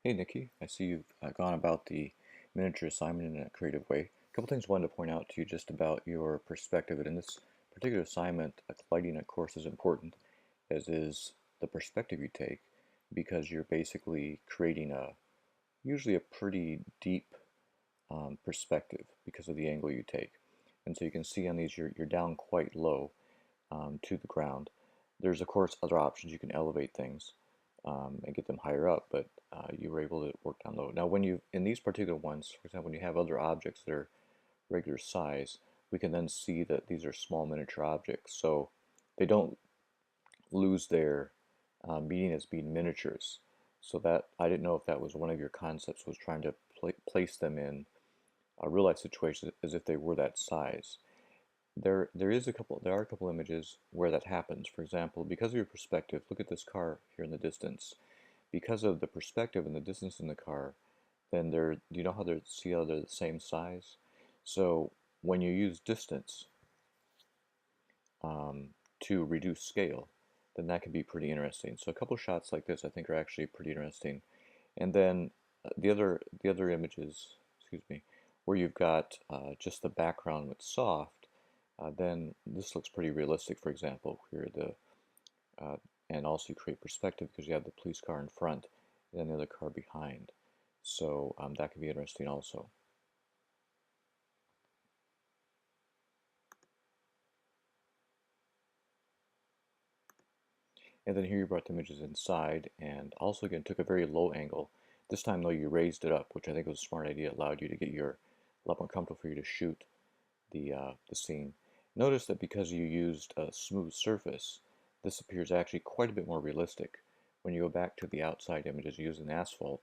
Hey Nikki, I see you've gone about the miniature assignment in a creative way. A couple things I wanted to point out to you just about your perspective. And in this particular assignment, lighting, of course, is important, as is the perspective you take, because you're basically creating usually a pretty deep perspective because of the angle you take. And so you can see on these, you're down quite low to the ground. There's, of course, other options. You can elevate things and get them higher up, but you were able to work down low. Now, when you, in these particular ones, for example, when you have other objects that are regular size, we can then see that these are small miniature objects. So they don't lose their meaning as being miniatures. So that, I didn't know if that was one of your concepts, was trying to place them in a real life situation as if they were that size. There are a couple images where that happens. For example, because of your perspective, look at this car here in the distance. Because of the perspective and the distance in the car, then you know how see how they're the same size? So when you use distance um, to reduce scale, then that can be pretty interesting. So a couple shots like this I think are actually pretty interesting. And then the other images, excuse me, where you've got just the background with soft, then this looks pretty realistic. For example, here uh, and also you create perspective because you have the police car in front and then the other car behind. So that can be interesting also. And then here you brought the images inside and also again took a very low angle. This time though you raised it up, which I think was a smart idea. It allowed you to get a lot more comfortable for you to shoot the scene. Notice that because you used a smooth surface, this appears actually quite a bit more realistic. When you go back to the outside images using asphalt,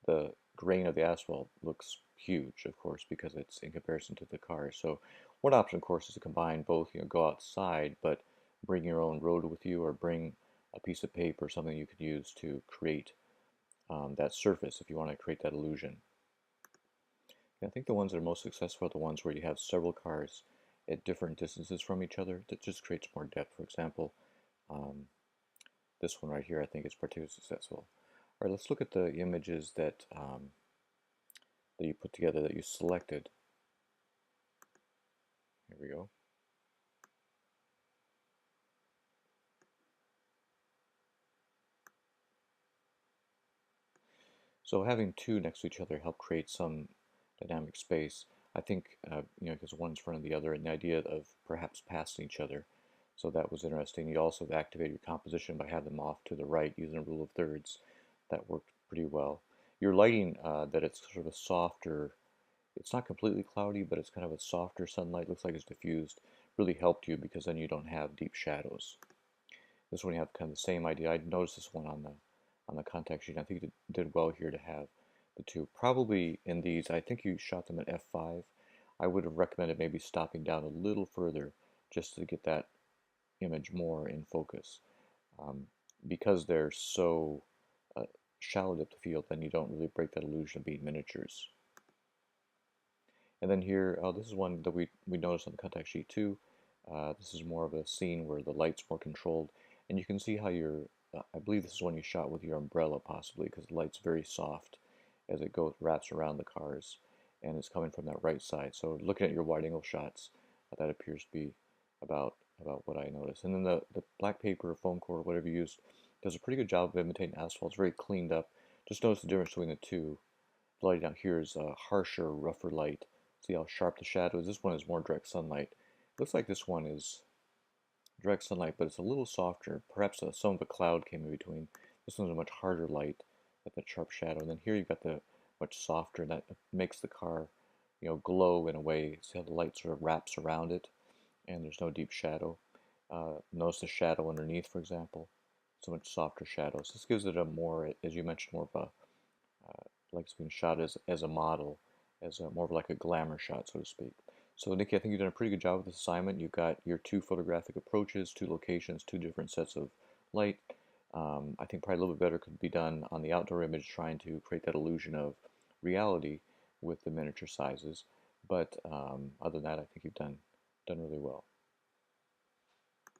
the grain of the asphalt looks huge, of course, because it's in comparison to the car. So one option, of course, is to combine both, go outside, but bring your own road with you or bring a piece of paper or something you could use to create that surface if you want to create that illusion. I think the ones that are most successful are the ones where you have several cars at different distances from each other. That just creates more depth. For example, um, this one right here I think is particularly successful. All right, let's look at the images that you put together, that you selected. Here we go. So having two next to each other help create some dynamic space. I think, because one's in front of the other, and the idea of perhaps passing each other. So that was interesting. You also activated your composition by having them off to the right using a rule of thirds. That worked pretty well. Your lighting, that it's sort of a softer, it's not completely cloudy, but it's kind of a softer sunlight, looks like it's diffused, really helped you because then you don't have deep shadows. This one you have kind of the same idea. I noticed this one on the contact sheet. I think you did well here to have the two. Probably in these, I think you shot them at f5. I would have recommended maybe stopping down a little further just to get that image more in focus. Um, because they're so uh, shallow depth of field, then you don't really break that illusion of being miniatures. And then here, this is one that we noticed on the contact sheet too. This is more of a scene where the light's more controlled. And you can see how I believe this is one you shot with your umbrella possibly because the light's very soft as it wraps around the cars and it's coming from that right side. So looking at your wide angle shots, that appears to be about what I noticed. And then the black paper, foam core, whatever you used, does a pretty good job of imitating asphalt. It's very cleaned up. Just notice the difference between the two. The light down here is a harsher, rougher light. See how sharp the shadow is? This one is more direct sunlight. Looks like this one is direct sunlight, but it's a little softer. Perhaps some of a cloud came in between. This one's a much harder light with that sharp shadow. And then here you've got the much softer, and that makes the car, glow in a way. See how the light sort of wraps around it, and there's no deep shadow. Notice the shadow underneath, for example. So much softer shadows. This gives it a more, as you mentioned, more of a like it's being shot as a model, as more of like a glamour shot, so to speak. So Nikki, I think you've done a pretty good job with this assignment. You've got your two photographic approaches, two locations, two different sets of light. I think probably a little bit better could be done on the outdoor image, trying to create that illusion of reality with the miniature sizes. But other than that, I think you've done really well.